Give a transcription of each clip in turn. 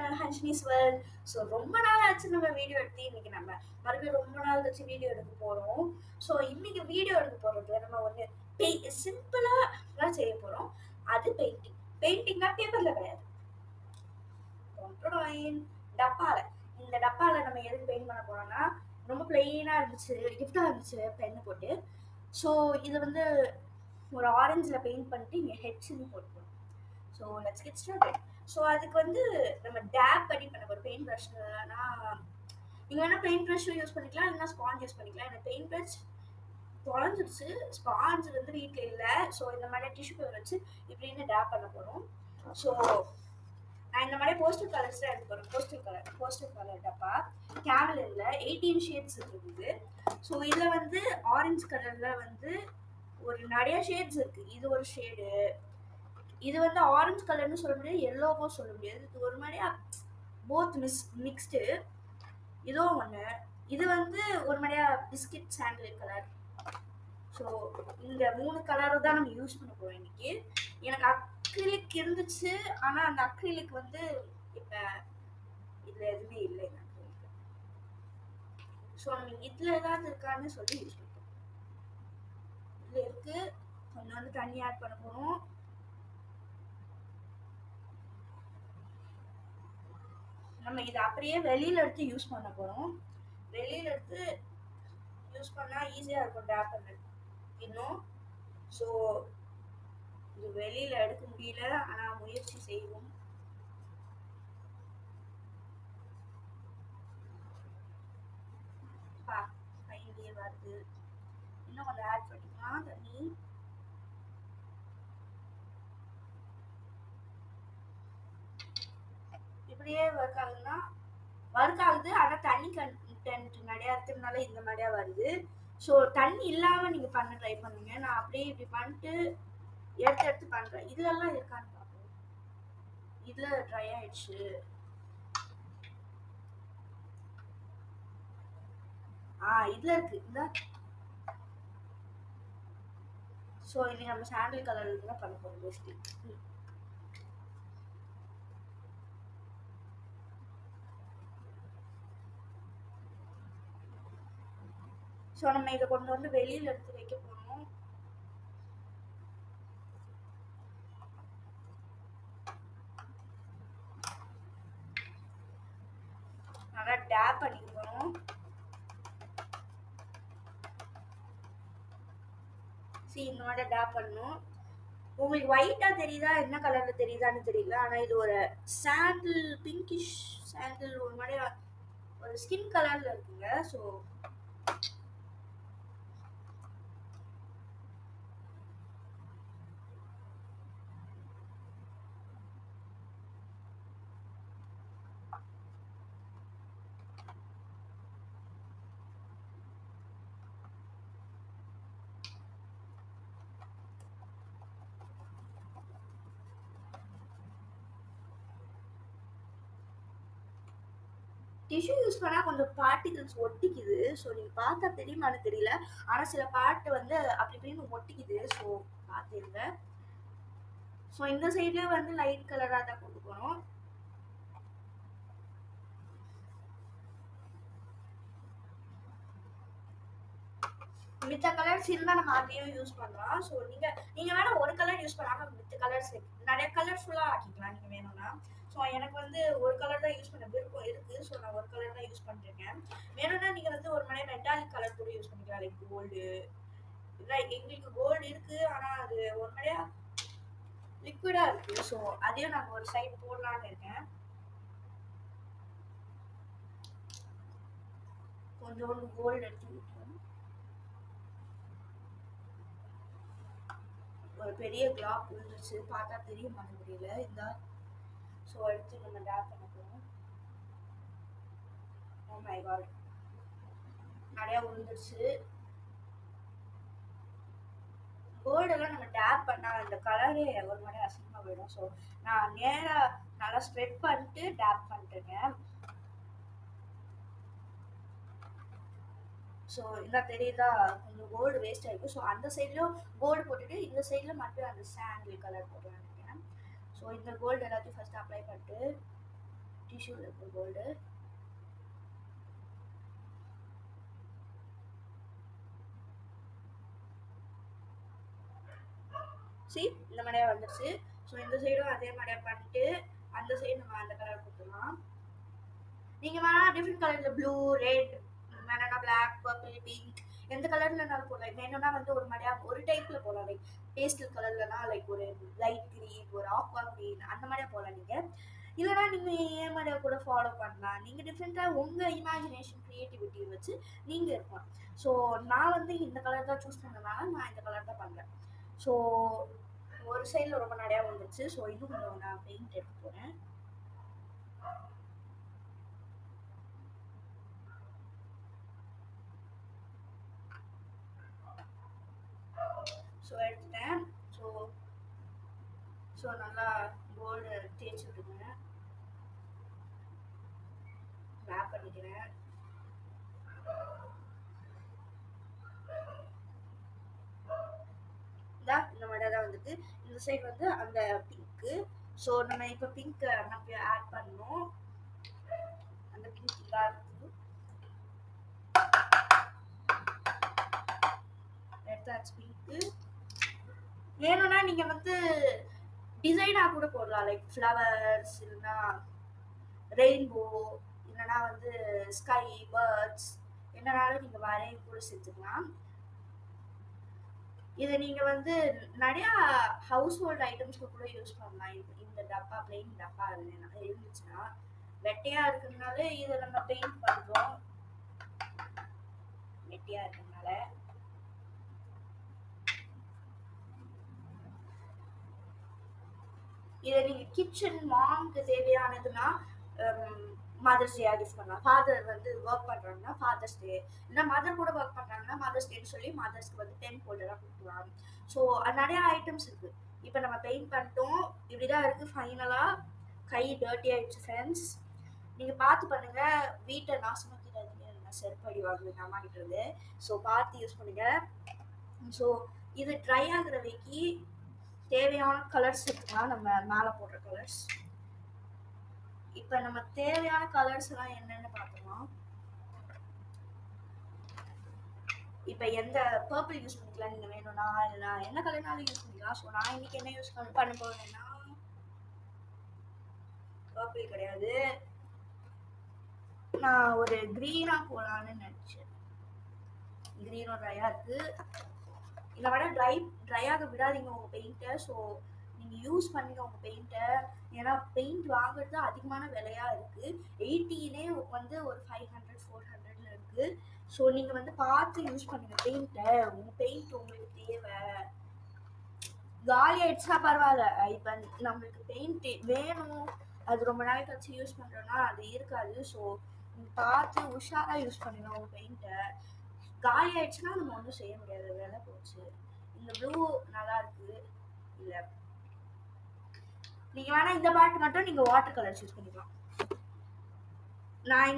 Channel ஹன்ஷினிஸ் world. So ரொம்ப நாள் ஆச்சு நம்ம வீடியோ எடுத்து இன்னைக்கு நம்ம மறுபடியும் ரொம்ப நாள் கழிச்சு வீடியோ எடுக்க போறோம். ஸோ இன்னைக்கு வீடியோ எடுக்க போறது நம்ம வந்து சிம்பிளா தான் செய்ய போறோம். அது பெயிண்டிங். பெயிண்டிங்னா பேப்பர்ல கிடையாது, டப்பால. இந்த டப்பால நம்ம எதுக்கு பெயிண்ட் பண்ண போறோம்னா, ரொம்ப பிளெயினா இருந்துச்சு, கிஃப்டா இருந்துச்சு பென் போட்டு. ஸோ இது வந்து ஒரு ஆரஞ்சுல பெயிண்ட் பண்ணிட்டு இங்க ஹெச்னு போட்டுக்கணும். So let's get started. So அதுக்கு வந்து நம்ம டேப் பண்ணி பண்ண போகிறோம். பெயிண்ட் ப்ரஷ்னா நீங்கள் வேணால் பெயிண்ட் ப்ரஷ்ஷும் யூஸ் பண்ணிக்கலாம், இல்லைனா ஸ்பாஞ்ச் யூஸ் பண்ணிக்கலாம். எனக்கு பெயிண்ட் ப்ரஷ் தொலைஞ்சிருச்சு, ஸ்பாஞ்ச் வந்து வீட்டில் இல்லை. ஸோ இந்த மாதிரி டிஷ்யூ பேப்பர் வச்சு இப்படின்னு டேப் பண்ண போகிறோம். ஸோ நான் இந்த மாதிரி போஸ்டர் கலர்ஸ் தான் எடுக்க போகிறேன். போஸ்டர் கலர் டப்பா கேமலின்ல 18 ஷேட்ஸ் இருக்குது. ஸோ இதில் வந்து ஆரஞ்சு கலரில் வந்து ஒரு நிறைய ஷேட்ஸ் இருக்குது. இது ஒரு ஷேடு, இது வந்து ஆரஞ்சு கலர்னு சொல்ல முடியாது, எல்லோவும் சொல்ல முடியாது. இது ஒரு மாதிரியா போத் மிக்ஸ்டு. இதோ ஒன்று, இது வந்து ஒரு மாதிரியா பிஸ்கட் சாண்டில் கலர். ஸோ இந்த 3 கலரும் தான் நம்ம யூஸ் பண்ண போகிறோம் இன்னைக்கு. எனக்கு அக்ரிலிக் இருந்துச்சு, ஆனால் அந்த அக்ரிலிக் வந்து இப்போ இதில் எதுவுமே இல்லை எனக்கு. ஸோ நம்ம இதில் ஏதாவது இருக்கான்னு சொல்லி யூஸ் பண்ணுறோம். இதில் இருக்கு, கொஞ்சம் வந்து தண்ணி ஆட் பண்ண போகிறோம். நம்ம இதை அப்படியே வெளியில எடுத்து யூஸ் பண்ண போறோம். வெளியில எடுத்து யூஸ் பண்ணா ஈஸியா இருக்கும் டேப் பண்ண இன்னும். ஸோ இது வெளியில எடுக்க முடியல, ஆனா முயற்சி செய்வோம். கையிலேயே வருது, இன்னும் கொஞ்சம் ஆட் பண்ணிக்கலாம் தண்ணி. இப்படியே ஒர்க் ஆகுதுன்னா ஒர்க் ஆகுது, ஆனா தண்ணி கண்டென்ட் நிறையா இருக்கிறதுனால இந்த மாதிரியா வருது. ஸோ தண்ணி இல்லாம நீங்க பண்ண ட்ரை பண்ணுங்க. நான் அப்படியே இப்படி பண்ணிட்டு எடுத்து பண்றேன். இதுலலாம் இருக்கான்னு பார்ப்போம். இதுல ட்ரை ஆயிடுச்சு. இதுல இருக்கு இந்த. ஸோ இது நம்ம சாண்டில் கலருக்கு தான் பண்ண போகிறோம் மோஸ்ட்லி. ஸோ நம்ம இதை கொண்டு வந்து வெளியில் எடுத்து வைக்க போகிறோம். நல்லா டேப் பண்ணிக்க போகிறோம். இந்த மாதிரி டேப் பண்ணணும். உங்களுக்கு ஒயிட்டா தெரியுதா, என்ன கலர்ல தெரியுதான்னு தெரியல, ஆனா இது ஒரு சாண்டில், பிங்கிஷ் சாண்டில், ஒரு மாதிரி ஒரு ஸ்கின் கலர்ல இருக்குங்க. ஸோ டிஷ்யூ யூஸ் பண்ணால் கொஞ்சம் பார்ட்டிகல்ஸ் ஒட்டிக்குது. ஸோ நீங்கள் பார்த்தா தெரியுமான்னு தெரியல, ஆனால் சில பார்ட் வந்து அப்படி இப்படின்னு ஒட்டிக்குது. ஸோ பார்த்துருங்க. ஸோ இந்த சைட்ல வந்து லைட் கலராக தான் கொண்டு போகிறோம். மித்த கலர்ஸ் இருந்தால் நம்ம அதையும் யூஸ் பண்ணலாம். ஸோ நீங்கள் வேணால் ஒரு கலர் யூஸ் பண்ணாமல் மித்த கலர்ஸ் நிறைய கலர்ஃபுல்லாக ஆக்கிக்கலாம் நீங்கள் வேணும்னா. ஸோ எனக்கு வந்து ஒரு கலர் தான் யூஸ் பண்ண விருப்பம் இருக்குது. ஸோ நான் ஒரு கலர் தான் யூஸ் பண்ணிருக்கேன். வேணும்னா நீங்கள் வந்து ஒரு மாதிரி மெட்டாலிக் கலர் கூட யூஸ் பண்ணிக்கலாம், லைக் கோல்டு. இல்லை எங்களுக்கு கோல்டு இருக்குது, ஆனால் அது ஒரு மாதிரியா லிக்விடாக இருக்குது. ஸோ அதையும் நான் ஒரு சைடு போடலான்னு இருக்கேன். கொஞ்சோண்டு கோல்டு எடுத்து ஒரு பெரிய கிளாப் விழுந்துச்சு, பார்த்தா தெரிய மாட்டேங்குது இந்த. ஸோ எடுத்து நம்ம டேப் பண்ண போகிறோம். ஓ மை காட், நிறையா விழுந்துருச்சு. கோல்டெல்லாம் நம்ம டேப் பண்ணால் அந்த கலரே ஒரு மாதிரி அசிங்கமாக போயிடும். ஸோ நான் நேராக நல்லா ஸ்ப்ரெட் பண்ணிட்டு டேப் பண்ணிட்டுருக்கேன். ஸோ இந்த தெரியுதா, கொஞ்சம் கோல்டு வேஸ்ட் ஆகிருக்கும். ஸோ அந்த சைட்லையும் கோல்டு போட்டுட்டு இந்த சைடில் மட்டும் அந்த சாண்டில் கலர் போடலான்னு நினைக்கிறேன். ஸோ இந்த கோல்டு எல்லாத்தையும் ஃபஸ்ட்டு அப்ளை பண்ணிட்டு டிஷ்யூல இருக்கும் கோல்டு. சி இந்த மாதிரியா வந்துருச்சு. ஸோ இந்த சைடும் அதே மாதிரியா பண்ணிட்டு அந்த சைடு நம்ம அந்த கலர் கொடுத்துடலாம். நீங்க வேணா டிஃப்ரெண்ட் கலர்ல ப்ளூ, ரெட், வேணா பிளாக், பர்பிள், பிங்க் எந்த கலர்லனாலும் போடலாம். வேணும்னா வந்து ஒரு மாதிரியா ஒரு டைப்ல போடலாம். லைக் பேஸ்டல் கலர்லனா லைக் ஒரு லைட் கிரீன், ஒரு ஆக்வா கிரீன் அந்த மாதிரியா போடலாம் நீங்க. இல்லைனா நீங்க ஏன் மாதிரியா கூட ஃபாலோ பண்ணலாம். நீங்க டிஃப்ரெண்டா உங்க இமேஜினேஷன் கிரியேட்டிவிட்டி வச்சு நீங்க இருக்கலாம். ஸோ நான் வந்து இந்த கலர் தான் சூஸ் பண்ணனால நான் இந்த கலர் தான் பண்றேன். ஸோ ஒரு சைடில் ரொம்ப நிறையா வந்துருச்சு. ஸோ இன்னும் கொஞ்சம் நான் பெயிண்ட் எடுத்து போகிறேன். ஸோ எடுத்துட்டேன். ஸோ ஸோ நல்லா கோல்டு தேய்ச்சி விட்டுங்க. ரேப் பண்ணிக்கிறேன். இந்த மாதிரி தான் வந்துட்டு இந்த சைடு வந்து அந்த பிங்க்கு. ஸோ நம்ம இப்போ பிங்க் நம்ம ஆட் பண்ணணும். அந்த பிங்க் இதாக இருக்குது. எடுத்தாச்சு பிங்க்கு. வேணும்னா நீங்க வந்து டிசைனா கூட போடலாம். லைக் ஃப்ளவர்ஸ் இல்லைன்னா ரெயின்போ இல்லைன்னா வந்து ஸ்கை, பேர்ட்ஸ் என்னனாலும் நீங்க வரைய கூட செஞ்சுக்கலாம். இதை நீங்க வந்து நிறைய ஹவுஸ் ஹோல்ட் ஐட்டம்ஸ்க்கு கூட யூஸ் பண்ணலாம். இந்த டப்பா பிளெயின் டப்பா இருந்துச்சுன்னா வெட்டையா இருக்கிறதுனால இதை நம்ம பெயிண்ட் பண்றோம். வெட்டியா இருக்கிறதுனால இதை நீங்க கிச்சன் மாம்க்கு தேவையானதுன்னா மதர்ஸ் டே கிஃப்ட் பண்ணலாம். ஃபாதர் வந்து ஒர்க் பண்றாங்கன்னா ஃபாதர்ஸ் டே, இல்லை மதர் கூட ஒர்க் பண்றாங்கன்னா மதர்ஸ் டேன்னு சொல்லி மதர்ஸ்க்கு வந்து டென் ஹோல்டராக கொடுக்கலாம். ஸோ நிறைய ஐட்டம்ஸ் இருக்கு. இப்போ நம்ம பெயிண்ட் பண்ணிட்டோம். இப்படிதான் இருக்கு ஃபைனலா. கை டர்ட்டி ஆயிடுச்சு ஃப்ரெண்ட்ஸ். நீங்க பார்த்து பண்ணுங்க. வீட்டை நாசமாக்கிடாதீங்க. நான் செருப்படி வாங்குவேன் அம்மா கிட்ட இருந்து. ஸோ பார்த்து யூஸ் பண்ணுங்க. ஸோ இது ட்ரை ஆகுற வரைக்கு தேவையான கலர்ஸ் இருக்குன்னா நம்ம மேலே போடுற கலர்ஸ். இப்போ நம்ம தேவையான கலர்ஸ் எல்லாம் என்னன்னு பார்க்கலாம். இப்போ எந்த பர்பிள் யூஸ் பண்ணிக்கலாம் நீங்க வேணும்னா, இல்லைனா என்ன கலர்னாலும் யூஸ் பண்ணிக்கலாம். ஸோ நான் இன்னைக்கு என்ன யூஸ் பண்ண போறேன்னா பர்பிள் கிடையாது, நான் ஒரு கிரீனா போலான்னு நினைச்சேன். கிரீனும் ட்ரையா இருக்கு. இதை விட ட்ரையாக விடாதீங்க உங்க பெயிண்ட்டை. ஸோ நீங்க யூஸ் பண்ணுங்க உங்க பெயிண்ட்டை. ஏன்னா பெயிண்ட் வாங்குறது அதிகமான விலையா இருக்கு. 80 வந்து ஒரு 500 400 இருக்கு. ஸோ நீங்க வந்து பார்த்து யூஸ் பண்ணுங்க பெயிண்ட்டை. உங்க பெயிண்ட் உங்களுக்கு தேவை. காலி ஆயிடுச்சுன்னா பரவாயில்ல. இப்போ நம்மளுக்கு பெயிண்ட் வேணும், அது ரொம்ப நாளைக்கு கழிச்சு யூஸ் பண்றோம்னா அது இருக்காது. ஸோ பார்த்து உஷாரா யூஸ் பண்ணுங்க உங்க பெயிண்ட்டை. காலி ஆயிடுச்சுன்னா நம்ம ஒன்றும் செய்ய முடியாது. வேலை போச்சு. இந்த ப்ளூ நல்லா இருக்கு. இல்ல நீங்க வேணா இந்த பார்ட் மட்டும் நீங்க வாட்டர் கலர் யூஸ் பண்ணிக்கலாம். நான்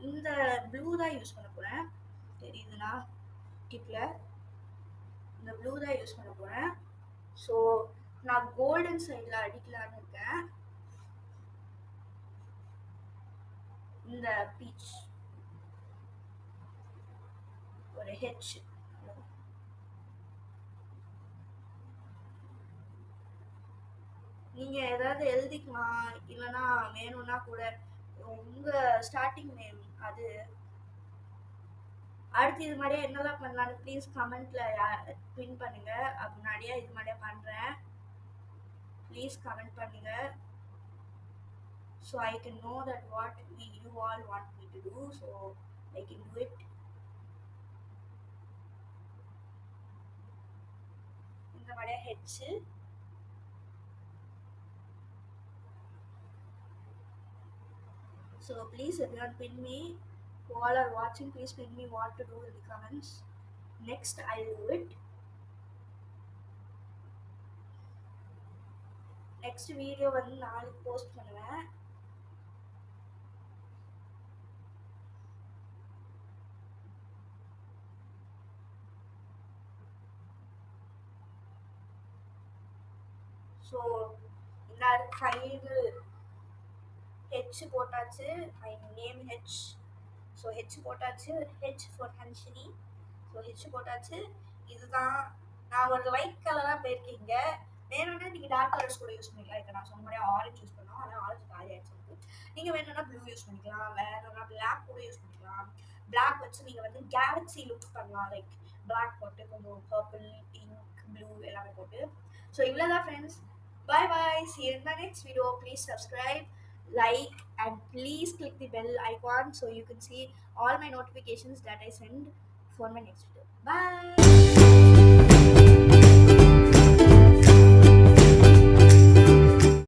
இந்த ப்ளூ தான் யூஸ் பண்ண போறேன். தெரியுதுன்னா கிட்ல இந்த ப்ளூ தான் யூஸ் பண்ண போறேன். ஸோ நான் கோல்டன் சைடில் அடிக்கலான்னு இருக்கேன். இந்த பீச் ஒரு ஹெச். நீங்க ஏதாவது எழுதிக்கலாம், இல்லைன்னா வேணும்னா கூட உங்க ஸ்டார்டிங் நேம் அது. அடுத்து இது மாதிரியே என்னெல்லாம் பண்ணலான்னு ப்ளீஸ் கமெண்ட்ல பின் பண்ணுங்க. முன்னாடியே இது மாதிரியே பண்றேன். ப்ளீஸ் கமெண்ட் பண்ணுங்க. So I can know that what you all want me to do, so I can do it. இந்த மாதிரியே H. So please everyone pin me. Who all are watching, please pin me what to do in the comments. Next I'll do it. Next video வந்து நாளைக்கு post பண்ணுவேன். So இந்த final H போட்டாச்சு. I name H. So H போட்டாச்சு. H for Hanshini. So H போட்டாச்சு. இதுதான். நான் ஒரு லைட் கலராக போயிருக்கீங்க. வேணும்னா நீங்கள் டார்க் கலர்ஸ் கூட யூஸ் பண்ணிக்கலாம். இப்போ நான் சொன்ன மாதிரி ஆரஞ்சு யூஸ் பண்ணோம், ஆனால் ஆரஞ்சு காலி ஆயிடுச்சு. நீங்கள் வேணும்னா ப்ளூ யூஸ் பண்ணிக்கலாம், வேணும்னா பிளாக் கூட யூஸ் பண்ணிக்கலாம். பிளாக் வச்சு நீங்கள் வந்து கேலக்ஸி லுக் பண்ணலாம். லைக் பிளாக் போட்டு கொஞ்சம் பர்பிள், பிங்க், ப்ளூ எல்லாமே போட்டு. ஸோ இவ்வளோதான் friends. Bye bye. See you in my next video. Please subscribe, like, and please click the bell icon so you can see all my notifications that I send for my next video. Bye.